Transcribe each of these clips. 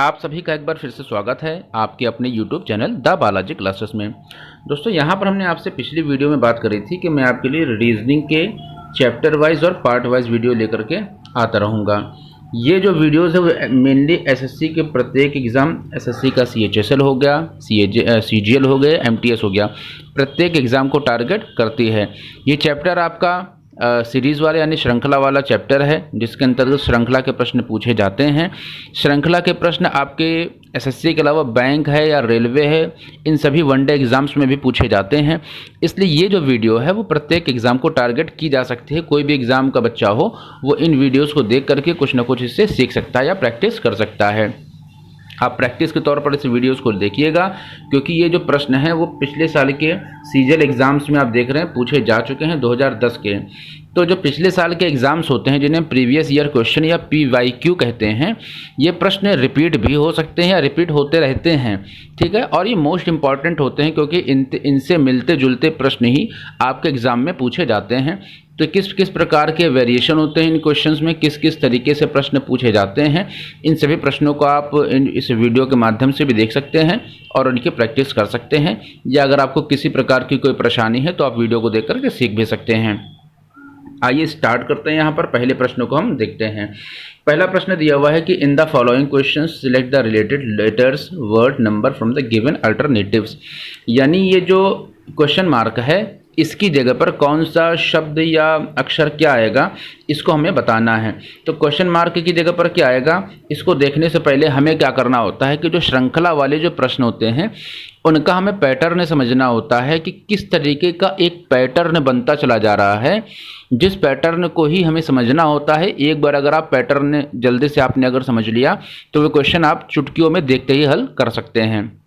आप सभी का एक बार फिर से स्वागत है आपके अपने YouTube channel the Balaji classes में। दोस्तों यहाँ पर हमने आपसे पिछली वीडियो में बात करी थी कि मैं आपके लिए रीजनिंग के चैप्टर वाइज और पार्ट वाइज वीडियो लेकर के आता रहूँगा। ये जो वीडियोज़ है वो मेनली एसएससी के प्रत्येक एग्ज़ाम, एसएससी का CHSL हो गया, CGL हो गया, MTS हो गया, प्रत्येक एग्ज़ाम को टारगेट करती है। ये चैप्टर आपका सीरीज़ वाले यानी श्रृंखला वाला चैप्टर है, जिसके अंतर्गत श्रृंखला के प्रश्न पूछे जाते हैं। श्रृंखला के प्रश्न आपके एसएससी के अलावा बैंक है या रेलवे है, इन सभी वनडे एग्ज़ाम्स में भी पूछे जाते हैं। इसलिए ये जो वीडियो है वो प्रत्येक एग्ज़ाम को टारगेट की जा सकती है। कोई भी एग्ज़ाम का बच्चा हो वो इन वीडियोज़ को देख करके कुछ ना कुछ इससे सीख सकता है या प्रैक्टिस कर सकता है। आप प्रैक्टिस के तौर पर इस वीडियोज़ को देखिएगा, क्योंकि ये जो प्रश्न हैं वो पिछले साल के सीजीएल एग्ज़ाम्स में आप देख रहे हैं पूछे जा चुके हैं 2010 के। तो जो पिछले साल के एग्ज़ाम्स होते हैं जिन्हें प्रीवियस ईयर क्वेश्चन या PYQ कहते हैं, ये प्रश्न रिपीट भी हो सकते हैं या रिपीट होते रहते हैं, ठीक है। और ये मोस्ट इंपॉर्टेंट होते हैं क्योंकि इनसे मिलते जुलते प्रश्न ही आपके एग्ज़ाम में पूछे जाते हैं। तो किस किस प्रकार के वेरिएशन होते हैं इन क्वेश्चंस में, किस किस तरीके से प्रश्न पूछे जाते हैं, इन सभी प्रश्नों को आप इस वीडियो के माध्यम से भी देख सकते हैं और उनकी प्रैक्टिस कर सकते हैं। या अगर आपको किसी प्रकार की कोई परेशानी है तो आप वीडियो को देख करके सीख भी सकते हैं। आइए स्टार्ट करते हैं। यहाँ पर पहले प्रश्नों को हम देखते हैं। पहला प्रश्न दिया हुआ है कि in the following question select the related letters word number from the given alternatives. यानी ये जो क्वेश्चन मार्क है इसकी जगह पर कौन सा शब्द या अक्षर क्या आएगा, इसको हमें बताना है। तो क्वेश्चन मार्क की जगह पर क्या आएगा, इसको देखने से पहले हमें क्या करना होता है कि जो श्रृंखला वाले जो प्रश्न होते हैं उनका हमें पैटर्न समझना होता है कि किस तरीके का एक पैटर्न बनता चला जा रहा है। जिस पैटर्न को ही हमें समझना होता है। एक बार अगर आप पैटर्न जल्दी से आपने अगर समझ लिया तो वो क्वेश्चन आप चुटकियों में देखते ही हल कर सकते हैं।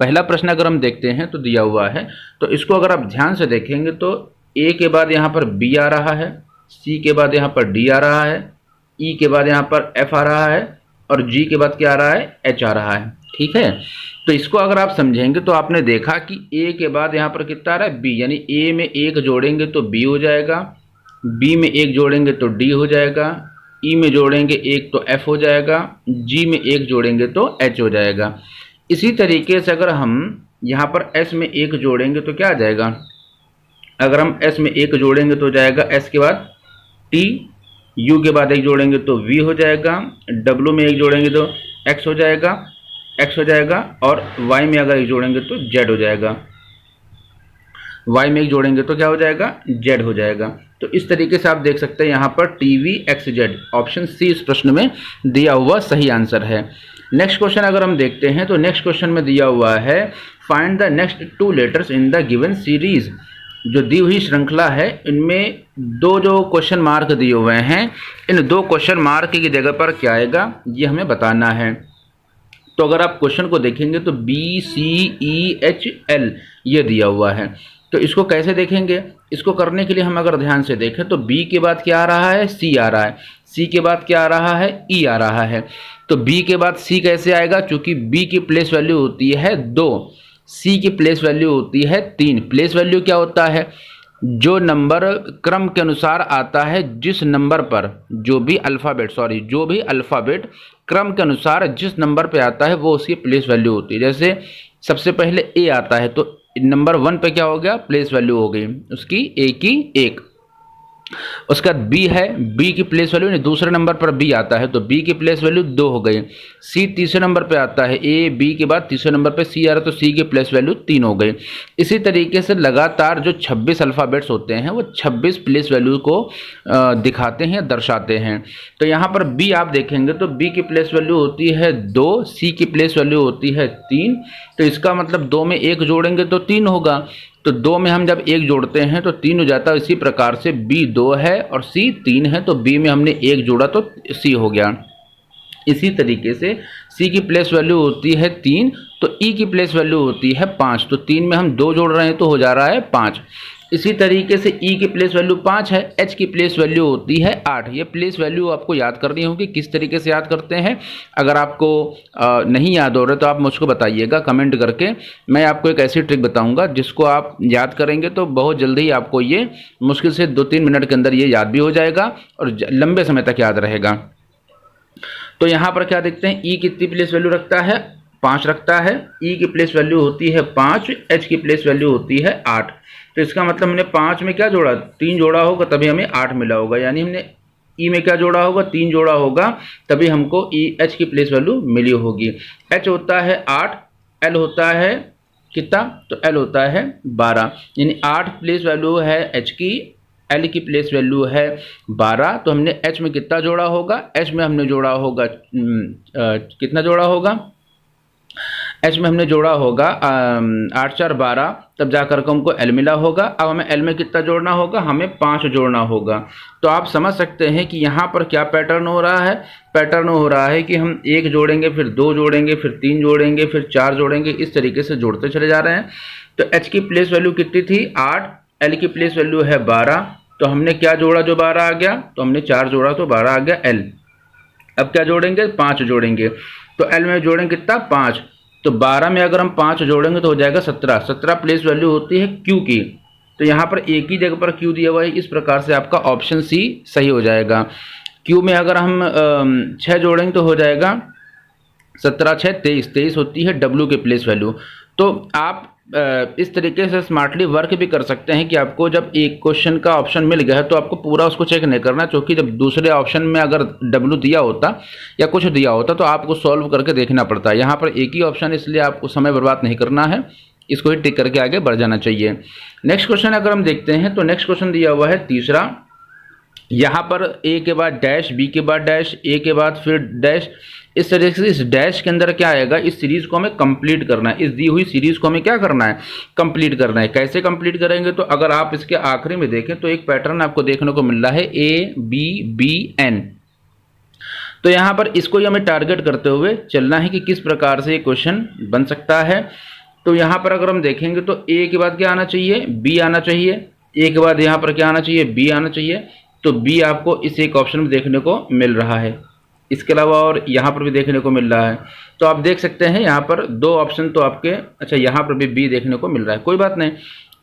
पहला प्रश्न अगर हम देखते हैं तो दिया हुआ है, तो इसको अगर आप ध्यान से देखेंगे तो A के बाद यहाँ पर B आ रहा है, C के बाद यहाँ पर D आ रहा है, E के बाद यहाँ पर F आ रहा है और G के बाद क्या आ रहा है, H आ रहा है, ठीक है। तो इसको अगर आप समझेंगे तो आपने देखा कि A के बाद यहाँ पर कितना आ रहा है, B, यानी A में 1 जोड़ेंगे तो B हो जाएगा, B में 1 जोड़ेंगे तो D हो जाएगा, E में जोड़ेंगे 1 तो F हो जाएगा, G में 1 जोड़ेंगे तो H हो जाएगा। इसी तरीके से अगर हम यहाँ पर S में 1 जोड़ेंगे तो क्या आ जाएगा, अगर हम S में 1 जोड़ेंगे तो जाएगा S के बाद T, U के बाद 1 जोड़ेंगे तो V हो जाएगा, W में 1 जोड़ेंगे तो X हो जाएगा, X हो जाएगा और Y में अगर 1 जोड़ेंगे तो Z हो जाएगा, Y में 1 जोड़ेंगे तो क्या हो जाएगा, Z हो जाएगा। तो इस तरीके से आप देख सकते हैं यहाँ पर TVXZ ऑप्शन C इस प्रश्न में दिया हुआ सही आंसर है। नेक्स्ट क्वेश्चन अगर हम देखते हैं तो नेक्स्ट क्वेश्चन में दिया हुआ है find the next 2 letters in the given series. जो दी हुई श्रृंखला है इनमें दो जो क्वेश्चन मार्क दिए हुए हैं, इन 2 क्वेश्चन मार्क की जगह पर क्या आएगा ये हमें बताना है। तो अगर आप क्वेश्चन को देखेंगे तो BCEHL ये दिया हुआ है। तो इसको कैसे देखेंगे, इसको करने के लिए हम अगर ध्यान से देखें तो B के बाद क्या आ रहा है, C आ रहा है, C के बाद क्या आ रहा है, E आ रहा है। तो B के बाद C कैसे आएगा, चूंकि B की प्लेस वैल्यू होती है 2, C की प्लेस वैल्यू होती है 3। प्लेस वैल्यू क्या होता है, जो नंबर क्रम के अनुसार आता है, जिस नंबर पर जो भी अल्फ़ाबेट क्रम के अनुसार जिस नंबर पे आता है वो उसकी प्लेस वैल्यू होती है। जैसे सबसे पहले A आता है तो नंबर 1 पे क्या हो गया, प्लेस वैल्यू हो गई उसकी A की 1। उसके बाद B है, B की प्लेस वैल्यू नहीं, दूसरे नंबर पर B आता है तो B की प्लेस वैल्यू 2 हो गई। C तीसरे नंबर पे आता है, A B के बाद तीसरे नंबर पे C आ रहा है तो C की प्लेस वैल्यू 3 हो गई। इसी तरीके से लगातार जो 26 अल्फ़ाबेट्स होते हैं वो 26 प्लेस वैल्यू को दिखाते हैं, दर्शाते हैं। तो यहाँ पर B आप देखेंगे तो B की प्लेस वैल्यू होती है 2, C की प्लेस वैल्यू होती है 3। तो इसका मतलब 2 में 1 जोड़ेंगे तो 3 होगा, तो 2 में हम जब 1 जोड़ते हैं तो 3 हो जाता है। इसी प्रकार से B 2 है और C 3 है तो B में हमने 1 जोड़ा तो C हो गया। इसी तरीके से C की प्लेस वैल्यू होती है 3 तो E की प्लेस वैल्यू होती है 5, तो 3 में हम 2 जोड़ रहे हैं तो हो जा रहा है 5। इसी तरीके से E की प्लेस वैल्यू 5 है, H की प्लेस वैल्यू होती है 8। ये प्लेस वैल्यू आपको याद करनी होगी। किस तरीके से याद करते हैं, अगर आपको नहीं याद हो रहा तो आप मुझको बताइएगा कमेंट करके। मैं आपको एक ऐसी ट्रिक बताऊंगा जिसको आप याद करेंगे तो बहुत जल्दी ही आपको ये मुश्किल से 2-3 मिनट के अंदर ये याद भी हो जाएगा और लंबे समय तक याद रहेगा। तो यहाँ पर क्या देखते हैं, ई कितनी प्लेस वैल्यू रखता है, 5 रखता है। ई की प्लेस वैल्यू होती है 5, एच की प्लेस वैल्यू होती है 8। तो इसका मतलब हमने 5 में क्या जोड़ा, 3 जोड़ा होगा तभी हमें 8 मिला होगा, यानी हमने ई में क्या जोड़ा होगा, 3 जोड़ा होगा तभी हमको ई एच की प्लेस वैल्यू मिली होगी। एच होता है 8, एल होता है कितना, तो एल होता है 12, यानी 8 प्लेस वैल्यू है एच की, एल की प्लेस वैल्यू है 12। तो हमने एच में कितना जोड़ा होगा, एच में हमने जोड़ा होगा कितना जोड़ा होगा, एच में हमने जोड़ा होगा 8 4 12, तब जाकर के हमको एल मिला होगा। अब हमें एल में कितना जोड़ना होगा, हमें 5 जोड़ना होगा। तो आप समझ सकते हैं कि यहाँ पर क्या पैटर्न हो रहा है, पैटर्न हो रहा है कि हम 1 जोड़ेंगे, फिर 2 जोड़ेंगे, फिर 3 जोड़ेंगे, फिर 4 जोड़ेंगे, इस तरीके से जोड़ते चले जा रहे हैं। तो एच की प्लेस वैल्यू कितनी थी 8, एल की प्लेस वैल्यू है 12, तो हमने क्या जोड़ा जो 12 आ गया, तो हमने 4 जोड़ा तो 12 आ गया एल। अब क्या जोड़ेंगे, 5 जोड़ेंगे, तो एल में जोड़ेंगे कितना 5, तो 12 में अगर हम 5 जोड़ेंगे तो हो जाएगा 17। 17 प्लेस वैल्यू होती है क्यू की, तो यहाँ पर एक ही जगह पर क्यू दिया हुआ है, इस प्रकार से आपका ऑप्शन सी सही हो जाएगा। क्यू में अगर हम 6 जोड़ेंगे तो हो जाएगा 17 6 23, 23 होती है डब्ल्यू के प्लेस वैल्यू। तो आप इस तरीके से स्मार्टली वर्क भी कर सकते हैं कि आपको जब एक क्वेश्चन का ऑप्शन मिल गया है तो आपको पूरा उसको चेक नहीं करना, क्योंकि जब दूसरे ऑप्शन में अगर डब्ल्यू दिया होता या कुछ दिया होता तो आपको सॉल्व करके देखना पड़ता है। यहाँ पर एक ही ऑप्शन, इसलिए आपको समय बर्बाद नहीं करना है, इसको ही टिक करके आगे बढ़ जाना चाहिए। नेक्स्ट क्वेश्चन अगर हम देखते हैं तो नेक्स्ट क्वेश्चन दिया हुआ है तीसरा, यहाँ पर ए के बाद डैश, बी के बाद डैश, ए के बाद फिर डैश, इस तरीके से इस डैश के अंदर क्या आएगा, इस सीरीज को हमें कंप्लीट करना है, इस दी हुई सीरीज को हमें क्या करना है, कंप्लीट करना है। कैसे कंप्लीट करेंगे, तो अगर आप इसके आखिरी में देखें तो एक पैटर्न आपको देखने को मिल रहा है ए बी बी एन। तो यहाँ पर इसको ही हमें टारगेट करते हुए चलना है कि किस प्रकार से ये क्वेश्चन बन सकता है। तो यहाँ पर अगर हम देखेंगे तो ए के बाद क्या आना चाहिए, बी आना चाहिए, ए के बाद यहाँ पर क्या आना चाहिए, बी आना चाहिए। तो बी आपको इस एक ऑप्शन में देखने को मिल रहा है, इसके अलावा और यहाँ पर भी देखने को मिल रहा है। तो आप देख सकते हैं यहाँ पर 2 ऑप्शन तो आपके, अच्छा यहाँ पर भी बी देखने को मिल रहा है, कोई बात नहीं।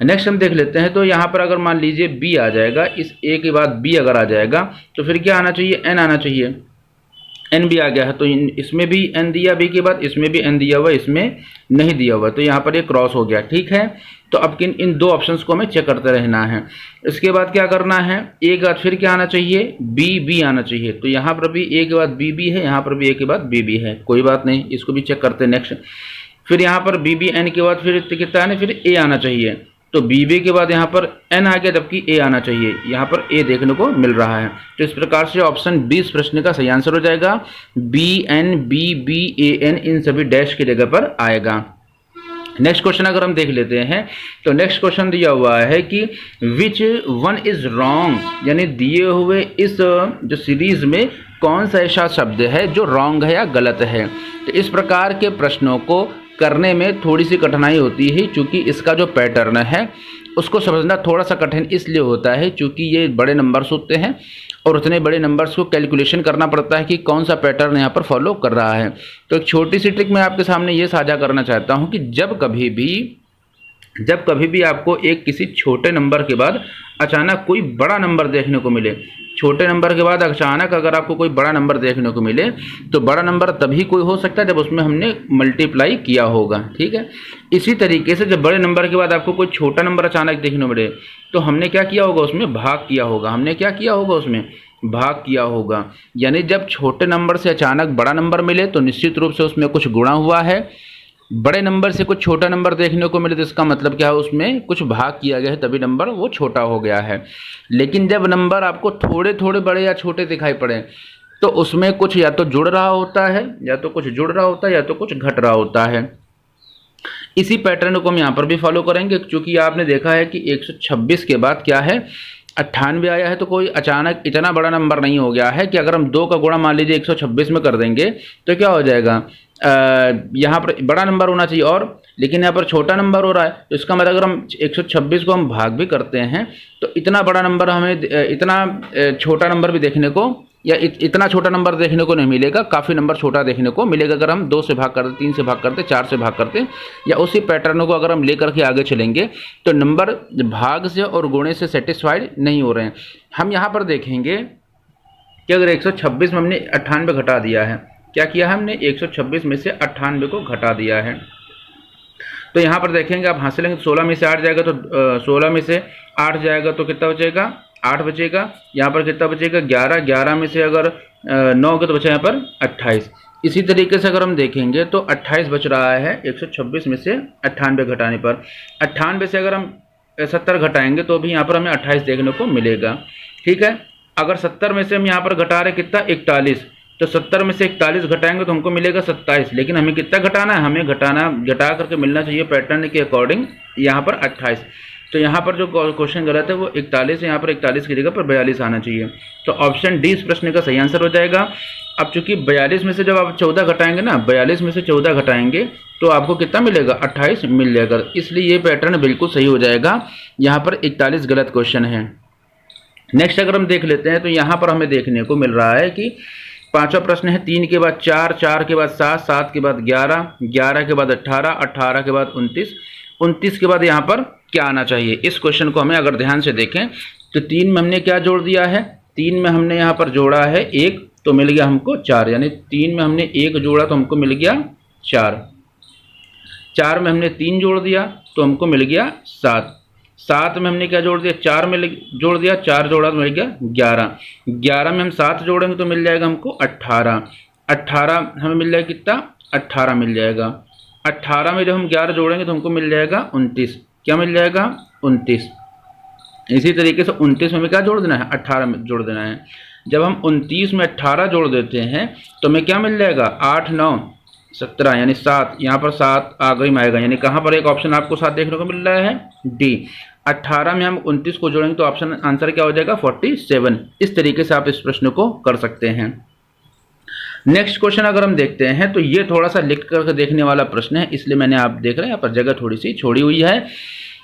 नेक्स्ट हम देख लेते हैं, तो यहाँ पर अगर मान लीजिए बी आ जाएगा, इस ए के बाद बी अगर आ जाएगा तो फिर क्या आना चाहिए, एन आना चाहिए। एन भी आ गया है, तो इसमें भी एन दिया बी के बाद, इसमें भी एन दिया हुआ, इसमें नहीं दिया हुआ, तो यहाँ पर ये क्रॉस हो गया, ठीक है। तो अब इन 2 ऑप्शंस को हमें चेक करते रहना है। इसके बाद क्या करना है, ए के बाद फिर क्या आना चाहिए, बी बी आना चाहिए। तो यहाँ पर भी ए के बाद बी बी है, यहाँ पर भी ए के बाद बी बी है, कोई बात नहीं, इसको भी चेक करते हैं नेक्स्ट। फिर यहाँ पर बी बी एन के बाद फिर कितना आना, फिर ए आना चाहिए। तो बी बी के बाद यहाँ पर एन आ गया, जबकि ए आना चाहिए, यहाँ पर ए देखने को मिल रहा है। तो इस प्रकार से ऑप्शन 20 प्रश्न का सही आंसर हो जाएगा, B N B B A N इन सभी डैश की जगह पर आएगा। नेक्स्ट क्वेश्चन अगर हम देख लेते हैं तो नेक्स्ट क्वेश्चन दिया हुआ है कि विच वन इज रॉन्ग, यानी दिए हुए इस जो सीरीज में कौन सा ऐसा शब्द है जो रॉन्ग है या गलत है। तो इस प्रकार के प्रश्नों को करने में थोड़ी सी कठिनाई होती है, क्योंकि इसका जो पैटर्न है उसको समझना थोड़ा सा कठिन इसलिए होता है क्योंकि ये बड़े नंबर्स होते हैं और उतने बड़े नंबर्स को कैलकुलेशन करना पड़ता है कि कौन सा पैटर्न यहाँ पर फॉलो कर रहा है। तो एक छोटी सी ट्रिक मैं आपके सामने ये साझा करना चाहता हूँ कि जब कभी भी आपको एक किसी छोटे नंबर के बाद अचानक कोई बड़ा नंबर देखने को मिले, छोटे नंबर के बाद अचानक अगर आपको कोई बड़ा नंबर देखने को मिले, तो बड़ा नंबर तभी कोई हो सकता है जब उसमें हमने मल्टीप्लाई किया होगा, ठीक है। इसी तरीके से जब बड़े नंबर के बाद आपको कोई छोटा नंबर अचानक देखने को मिले, तो हमने क्या किया होगा, उसमें भाग किया होगा, हमने क्या किया होगा, उसमें भाग किया होगा। यानी जब छोटे नंबर से अचानक बड़ा नंबर मिले तो निश्चित रूप से उसमें कुछ गुणा हुआ है, बड़े नंबर से कुछ छोटा नंबर देखने को मिले तो इसका मतलब क्या है, उसमें कुछ भाग किया गया है, तभी नंबर वो छोटा हो गया है। लेकिन जब नंबर आपको थोड़े थोड़े बड़े या छोटे दिखाई पड़े तो उसमें कुछ या तो जुड़ रहा होता है, या तो कुछ जुड़ रहा होता है, या तो कुछ घट रहा होता है। इसी पैटर्न को हम यहाँ पर भी फॉलो करेंगे, क्योंकि आपने देखा है कि 126 के बाद क्या है, 98 आया है। तो कोई अचानक इतना बड़ा नंबर नहीं हो गया है कि अगर हम 2 का गुणा मान लीजिए 126 में कर देंगे तो क्या हो जाएगा, यहाँ पर बड़ा नंबर होना चाहिए, और लेकिन यहाँ पर छोटा नंबर हो रहा है। तो इसका मतलब अगर हम 126 को हम भाग भी करते हैं तो इतना बड़ा नंबर हमें, इतना छोटा नंबर भी देखने को, या इतना छोटा नंबर देखने को नहीं मिलेगा, काफ़ी नंबर छोटा देखने को मिलेगा अगर हम 2 से भाग करते, 3 से भाग करते, 4 से भाग करते, या उसी पैटर्न को अगर हम लेकर के आगे चलेंगे तो नंबर भाग से और गुणे से सेटिस्फाइड नहीं हो रहे हैं। हम यहाँ पर देखेंगे कि अगर 126 में हमने 98 घटा दिया है, क्या किया है हमने 126 में से 98 को घटा दिया है। तो यहाँ पर देखेंगे आप हासिल लेंगे तो 16 में से 8 जाएगा तो 16 में से 8 जाएगा तो कितना बचेगा 8 बचेगा। यहाँ पर कितना बचेगा 11, 11 में से अगर 9 के तो बचा यहाँ पर 28। इसी तरीके से अगर हम देखेंगे तो 28 बच रहा है 126 में से 98 घटाने पर। 98 से अगर हम 70 घटाएंगे तो भी यहाँ पर हमें 28 देखने को मिलेगा। ठीक है, अगर 70 में से हम यहाँ पर घटा रहे कितना 41, तो 70 में से 41 घटाएंगे तो हमको मिलेगा 27। लेकिन हमें कितना घटाना है, हमें घटा करके मिलना चाहिए पैटर्न के अकॉर्डिंग यहाँ पर 28। तो यहाँ पर जो क्वेश्चन गलत है वो 41 है, यहाँ पर 41 की जगह पर 42 आना चाहिए। तो ऑप्शन डी इस प्रश्न का सही आंसर हो जाएगा। अब चूंकि 42 में से जब आप 14 घटाएंगे ना, 42 में से 14 घटाएंगे तो आपको कितना मिलेगा 28 मिल जाएगा, इसलिए ये पैटर्न बिल्कुल सही हो जाएगा। यहाँ पर 41 गलत क्वेश्चन है। नेक्स्ट अगर हम देख लेते हैं तो यहाँ पर हमें देखने को मिल रहा है कि पांचवा प्रश्न है 3 के बाद 4, 4 के बाद 7, 7 के बाद 11, 11 के बाद 18, 18 के बाद 29, 29 के बाद यहाँ पर क्या आना चाहिए। इस क्वेश्चन को हमें अगर ध्यान से देखें तो 3 में हमने क्या जोड़ दिया है, 3 में हमने यहाँ पर जोड़ा है 1 तो मिल गया हमको 4, यानी 3 में हमने 1 जोड़ा तो हमको मिल गया 4, 4 में हमने 3 जोड़ दिया तो हमको मिल गया 7, 7 में हमने क्या जोड़ दिया 4 में जोड़ दिया, 4 जोड़ा तो मिल गया 11, 11 में हम 7 जोड़ेंगे तो मिल जाएगा हमको 18, 18 हमें मिल जाएगा कितना 18 मिल जाएगा, 18 में जब हम 11 जोड़ेंगे तो हमको मिल जाएगा 29, क्या मिल जाएगा 29। इसी तरीके से 29 में हमें क्या जोड़ देना है 18 में जोड़ देना है। जब हम 29 में 18 जोड़ देते हैं तो हमें क्या मिल जाएगा 8, 9, 17 यानी 7, यहाँ पर 7 आगे में आएगा, यानी कहाँ पर एक ऑप्शन आपको 7 देखने को मिल रहा है डी। 18 में हम 29 को जोड़ेंगे तो ऑप्शन आंसर क्या हो जाएगा 47। इस तरीके से आप इस प्रश्न को कर सकते हैं। नेक्स्ट क्वेश्चन अगर हम देखते हैं तो ये थोड़ा सा लिख कर देखने वाला प्रश्न है, इसलिए मैंने आप देख रहे हैं यहाँ पर जगह थोड़ी सी छोड़ी हुई है।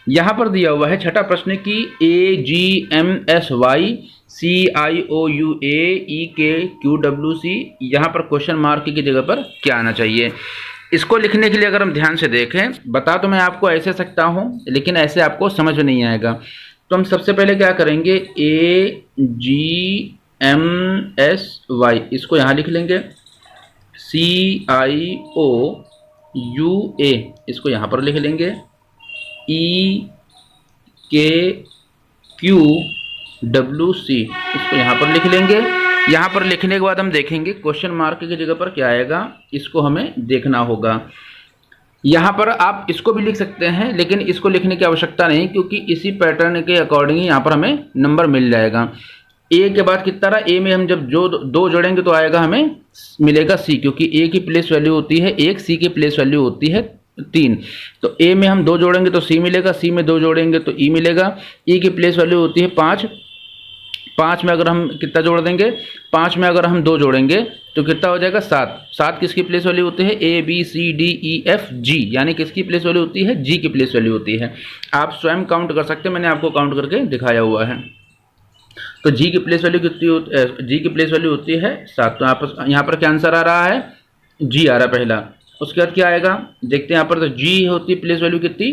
यहाँ पर दिया हुआ है छठा प्रश्न की AGMSY CIOUAEKQWC, यहाँ पर क्वेश्चन मार्क की जगह पर क्या आना चाहिए। इसको लिखने के लिए अगर हम ध्यान से देखें, बता तो मैं आपको ऐसे सकता हूँ लेकिन ऐसे आपको समझ में नहीं आएगा। तो हम सबसे पहले क्या करेंगे AGMSY इसको यहाँ लिख लेंगे, CIOUA इसको यहाँ पर लिख लेंगे, EKQWC इसको यहाँ पर लिख लेंगे। यहाँ पर लिखने के बाद हम देखेंगे क्वेश्चन मार्क की जगह पर क्या आएगा, इसको हमें देखना होगा। यहाँ पर आप इसको भी लिख सकते हैं लेकिन इसको लिखने की आवश्यकता नहीं, क्योंकि इसी पैटर्न के अकॉर्डिंग ही यहाँ पर हमें नंबर मिल जाएगा। ए के बाद कितना रहा, ए में हम जब जो 2 जोड़ेंगे तो आएगा हमें मिलेगा C, क्योंकि ए की प्लेस वैल्यू होती है 1, C की प्लेस वैल्यू होती है 3। तो ए में हम 2 जोड़ेंगे तो C मिलेगा, C में 2 जोड़ेंगे तो E मिलेगा। E की प्लेस वैल्यू होती है 5, 5 में अगर हम कितना जोड़ देंगे, 5 में अगर हम 2 जोड़ेंगे तो कितना हो जाएगा 7, 7 किसकी प्लेस वैल्यू होती है ABCDEFG, यानी किसकी प्लेस वैल्यू होती है G की प्लेस वैल्यू होती है। आप स्वयं काउंट कर सकते हैं, मैंने आपको काउंट करके दिखाया हुआ है। तो G की प्लेस वैल्यू कितनी होती है, G की प्लेस वैल्यू होती है 7। तो यहाँ पर क्या आंसर आ रहा है G आ रहा है पहला। उसके बाद क्या आएगा देखते हैं यहाँ पर, तो G होती है प्लेस वैल्यू कितनी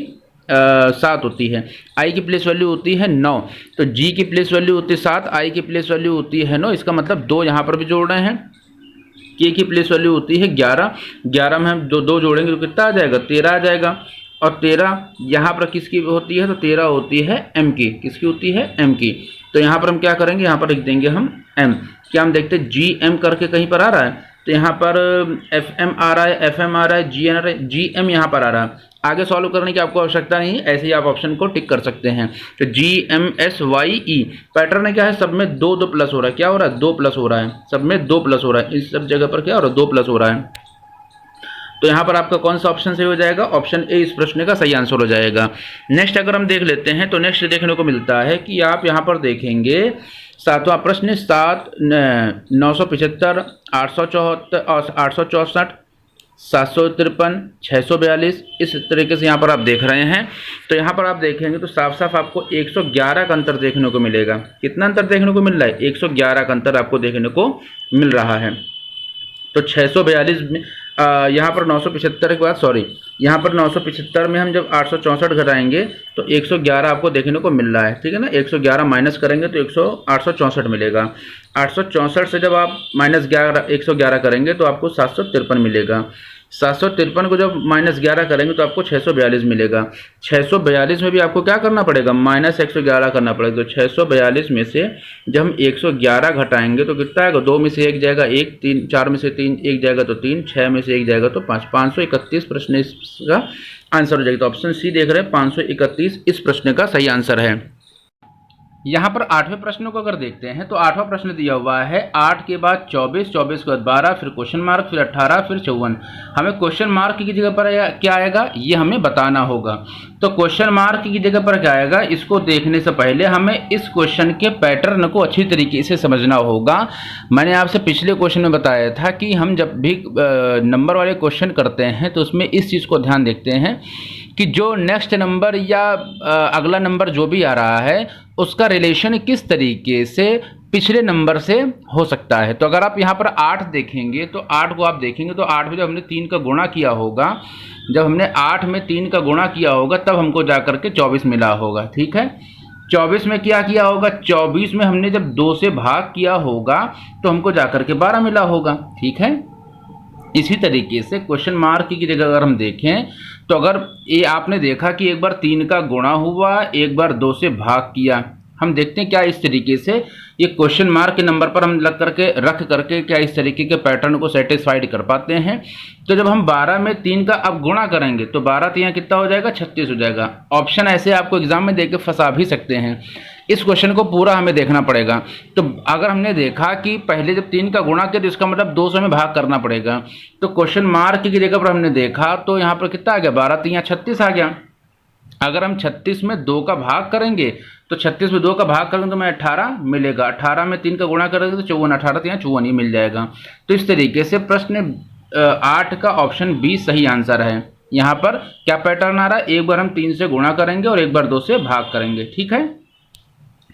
7 होती है, I की प्लेस वैल्यू होती है 9, तो G की प्लेस वैल्यू होती है 7, I की प्लेस वैल्यू होती है 9, इसका मतलब 2 यहाँ पर भी जोड़ रहे हैं। K की प्लेस वैल्यू होती है 11, 11 में हम 2 जोड़ेंगे तो कितना आ जाएगा 13 आ जाएगा। और 13 यहाँ पर किसकी होती है, तो 13 होती है M की, किसकी होती है M की। तो यहाँ पर हम क्या करेंगे, यहाँ पर लिख देंगे हम M। क्या हम देखते हैं GM करके कहीं पर आ रहा है, तो यहाँ पर FM आ रहा है, FM आ रहा है, GN आ रहा है, GM यहाँ पर आ रहा है। आगे सॉल्व करने की आपको आवश्यकता नहीं, ऐसे ही आप ऑप्शन को टिक कर सकते हैं। तो GMSYE पैटर्न क्या है, सब में 2 2 प्लस हो रहा है, क्या हो रहा है 2 प्लस हो रहा है, सब में 2 प्लस हो रहा है, इस सब जगह पर क्या हो रहा है 2 प्लस हो रहा है। तो यहाँ पर आपका कौन सा ऑप्शन सही हो जाएगा, ऑप्शन ए इस प्रश्न का सही आंसर हो जाएगा। नेक्स्ट अगर हम देख लेते हैं तो नेक्स्ट देखने को मिलता है कि आप यहाँ पर देखेंगे 7वां प्रश्न 7 975 874 864 753 642 इस तरीके से यहाँ पर आप देख रहे हैं। तो यहाँ पर आप देखेंगे तो साफ साफ आपको 111 का अंतर देखने को मिलेगा। कितना अंतर देखने को मिल रहा है, 111 का अंतर आपको देखने को मिल रहा है। तो 642 में यहाँ पर 975 के बाद यहाँ पर 975 में हम जब 864 घटाएंगे तो 111 आपको देखने को मिल रहा है, ठीक है ना। 111 माइनस करेंगे तो 864 मिलेगा। 864 से जब आप -111 करेंगे तो आपको 753 मिलेगा। 753 को जब -11 करेंगे तो आपको 642 मिलेगा। 642 में भी आपको क्या करना पड़ेगा, -111 करना पड़ेगा। तो 642 में से जब हम 111 घटाएंगे तो कितना आएगा, 2 में से 1 जाएगा 1, 3 4 में से 3 1 जाएगा तो 3, 6 में से 1 जाएगा तो 5, 531 प्रश्न इसका आंसर हो जाएगा। तो ऑप्शन सी देख रहे हैं, 531 इस प्रश्न का सही आंसर है। यहाँ पर 8वें प्रश्न को अगर देखते हैं तो 8वां प्रश्न दिया हुआ है 8 के बाद 24, 24 के बाद 12, फिर क्वेश्चन मार्क, फिर 18, फिर 54। हमें क्वेश्चन मार्क की जगह पर क्या आएगा ये हमें बताना होगा। तो क्वेश्चन मार्क की जगह पर क्या आएगा, इसको देखने से पहले हमें इस क्वेश्चन के पैटर्न को अच्छी तरीके से समझना होगा। मैंने आपसे पिछले क्वेश्चन में बताया था कि हम जब भी नंबर वाले क्वेश्चन करते हैं तो उसमें इस चीज़ को ध्यान देखते हैं कि जो नेक्स्ट नंबर या अगला नंबर जो भी आ रहा है उसका रिलेशन किस तरीके से पिछले नंबर से हो सकता है। तो अगर आप यहाँ पर 8 देखेंगे तो 8 को आप देखेंगे तो 8 में जब हमने 3 का गुणा किया होगा, जब हमने 8 में 3 का गुणा किया होगा तब हमको जा करके 24 मिला होगा, ठीक है। 24 में क्या किया होगा, 24 में हमने जब 2 से भाग किया होगा तो हमको जा करके 12 मिला होगा, ठीक है। इसी तरीके से क्वेश्चन मार्क की जगह अगर हम देखें तो अगर ये आपने देखा कि एक बार 3 का गुणा हुआ, एक बार 2 से भाग किया, हम देखते हैं क्या इस तरीके से ये क्वेश्चन मार्क के नंबर पर हम रख करके क्या इस तरीके के पैटर्न को सेटिस्फाइड कर पाते हैं। तो जब हम 12 में 3 का अब गुणा करेंगे तो 12 3 कितना हो जाएगा, 36 हो जाएगा। ऑप्शन ऐसे आपको एग्जाम में देके फंसा भी सकते हैं। इस क्वेश्चन को पूरा हमें देखना पड़ेगा। तो अगर हमने देखा कि पहले जब 3 का गुणा किया तो इसका मतलब 200 में भाग करना पड़ेगा। तो क्वेश्चन मार्क की जगह पर हमने देखा तो यहाँ पर कितना आ गया, 12 3 36 आ गया। अगर हम 36 में 2 का भाग करेंगे तो 36 में 2 का भाग करेंगे तो हमें 18 मिलेगा। 18 में 3 का गुणा करेंगे तो 54, 18 3 54 ही मिल जाएगा। तो इस तरीके से प्रश्न 8 का ऑप्शन बी सही आंसर है। यहाँ पर क्या पैटर्न आ रहा है, एक बार हम 3 से गुणा करेंगे और एक बार 2 से भाग करेंगे, ठीक है।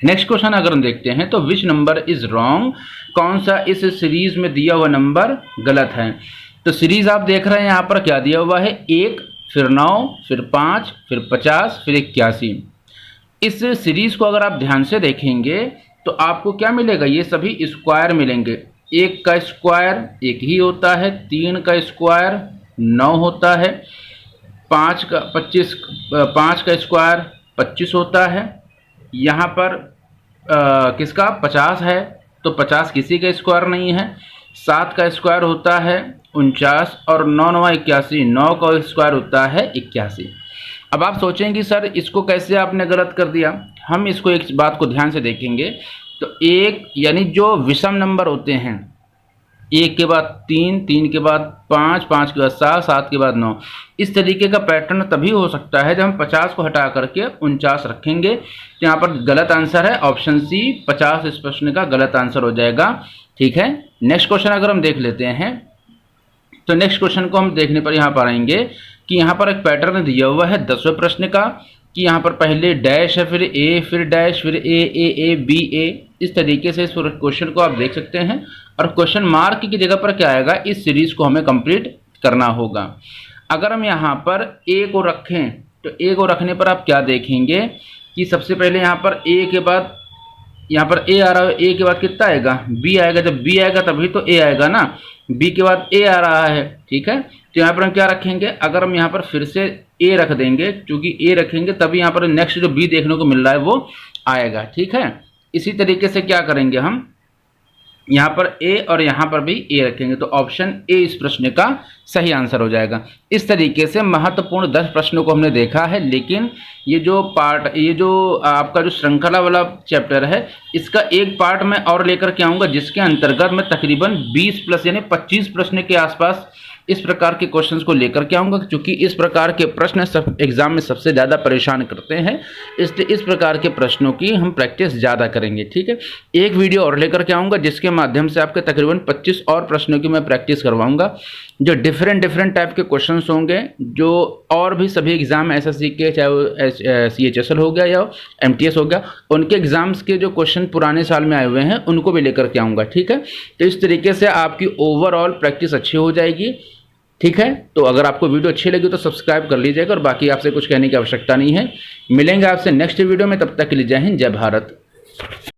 नेक्स्ट क्वेश्चन अगर हम देखते हैं तो विच नंबर इज रॉन्ग, कौन सा इस सीरीज में दिया हुआ नंबर गलत है। तो सीरीज आप देख रहे हैं यहाँ पर क्या दिया हुआ है, 1 फिर 9 फिर 5 फिर 50 फिर 81। इस सीरीज को अगर आप ध्यान से देखेंगे तो आपको क्या मिलेगा, ये सभी स्क्वायर मिलेंगे। 1 का स्क्वायर 1 ही होता है, 3 का स्क्वायर 9 होता है, 5 का स्क्वायर 25 होता है। यहाँ पर किसका 50 है तो 50 किसी का स्क्वायर नहीं है। 7 का स्क्वायर होता है 49 और 9 9 81, 9 का स्क्वायर होता है 81। अब आप सोचेंगे सर इसको कैसे आपने गलत कर दिया। हम इसको एक बात को ध्यान से देखेंगे तो एक यानी जो विषम नंबर होते हैं, 1 के बाद 3, 3 के बाद 5, 5 के बाद 7, 7 के बाद 9, इस तरीके का पैटर्न तभी हो सकता है जब हम 50 को हटा करके 49 रखेंगे। तो यहाँ पर गलत आंसर है ऑप्शन सी, 50 इस प्रश्न का गलत आंसर हो जाएगा, ठीक है। नेक्स्ट क्वेश्चन अगर हम देख लेते हैं तो नेक्स्ट क्वेश्चन को हम देखने पर यहाँ पर आएंगे कि यहाँ पर एक पैटर्न दिया हुआ है 10वें प्रश्न का कि यहाँ पर पहले डैश है, फिर ए, फिर डैश, फिर ए बी ए। इस तरीके से इस क्वेश्चन को आप देख सकते हैं। और क्वेश्चन मार्क की जगह पर क्या आएगा, इस सीरीज को हमें कंप्लीट करना होगा। अगर हम यहाँ पर ए को रखें तो ए को रखने पर आप क्या देखेंगे कि सबसे पहले यहाँ पर ए के बाद यहाँ पर ए आ रहा है, ए के बाद कितना आएगा, बी आएगा। जब बी आएगा तभी तो ए आएगा ना, बी के बाद ए आ रहा है, ठीक है। तो यहाँ पर हम क्या रखेंगे, अगर हम यहाँ पर फिर से ए रख देंगे, क्योंकि ए रखेंगे तभी यहाँ पर नेक्स्ट जो बी देखने को मिल रहा है वो आएगा, ठीक है। इसी तरीके से क्या करेंगे, हम यहाँ पर ए और यहाँ पर भी ए रखेंगे तो ऑप्शन ए इस प्रश्न का सही आंसर हो जाएगा। इस तरीके से महत्वपूर्ण 10 प्रश्नों को हमने देखा है। लेकिन ये जो आपका जो श्रृंखला वाला चैप्टर है, इसका एक पार्ट मैं और लेकर के आऊँगा जिसके अंतर्गत मैं तकरीबन 20 प्लस यानी 25 प्रश्न के आसपास इस प्रकार के क्वेश्चंस को लेकर के आऊँगा, क्योंकि इस प्रकार के प्रश्न सब एग्जाम में सबसे ज़्यादा परेशान करते हैं। इसलिए इस प्रकार के प्रश्नों की हम प्रैक्टिस ज़्यादा करेंगे, ठीक है। एक वीडियो और लेकर के आऊँगा जिसके माध्यम से आपके तकरीबन 25 और प्रश्नों की मैं प्रैक्टिस करवाऊँगा, जो डिफरेंट टाइप के क्वेश्चंस होंगे, जो और भी सभी एग्जाम एसएससी के, चाहे वो CHSL हो गया या MTS हो गया, उनके एग्जाम्स के जो क्वेश्चन पुराने साल में आए हुए हैं उनको भी लेकर के आऊँगा, ठीक है। तो इस तरीके से आपकी ओवरऑल प्रैक्टिस अच्छी हो जाएगी। ठीक है, तो अगर आपको वीडियो अच्छी लगी तो सब्सक्राइब कर लीजिएगा, और बाकी आपसे कुछ कहने की आवश्यकता नहीं है। मिलेंगे आपसे नेक्स्ट वीडियो में, तब तक के लिए जय हिंद, जय भारत।